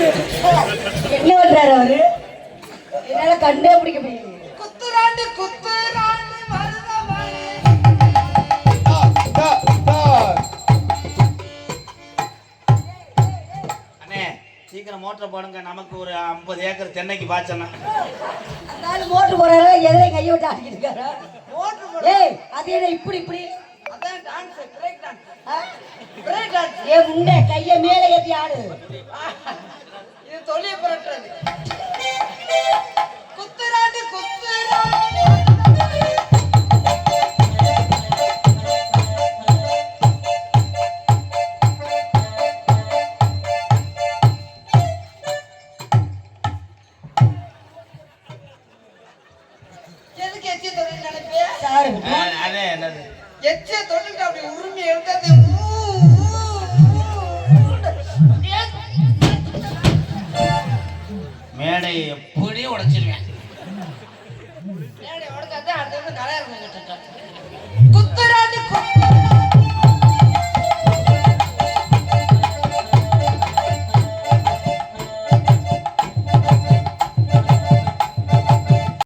என்ன பண்றாரு அவரு? என்னால கண்டே பிடிக்க முடியல. குத்துராண்டி குத்துராண்டி மருதமணி. அண்ணே சீக்கிரம் மோட்டர் போடுங்க, நமக்கு ஒரு 50 ஏக்கர் தென்னைக்கு பாய்ச்சனா. அதனால மோட்டர் போறாரு, எதிரே கையை விட்டு ஆடிக்கிட்டு இருக்காரு. மோட்டர் போடு. ஏய் அது என்ன இப்படி இப்படி? அதான் dance, break dance. Break dance. ஏ முண்டை கையை மேலே ஏத்தி ஆடு. இது தொழில் புரட்டுறது. குத்துராண்டி குத்துராண்டி. எதுக்கு எச்சிய தொழில் நினைப்பே? சாரு அதே என்னது எச்சிய தொழில் அப்படி உரிமை எடுத்தது. மேடை எப்படி உடைச்சிருவேன். உடக்காதான் அடுத்த கல்யாணம்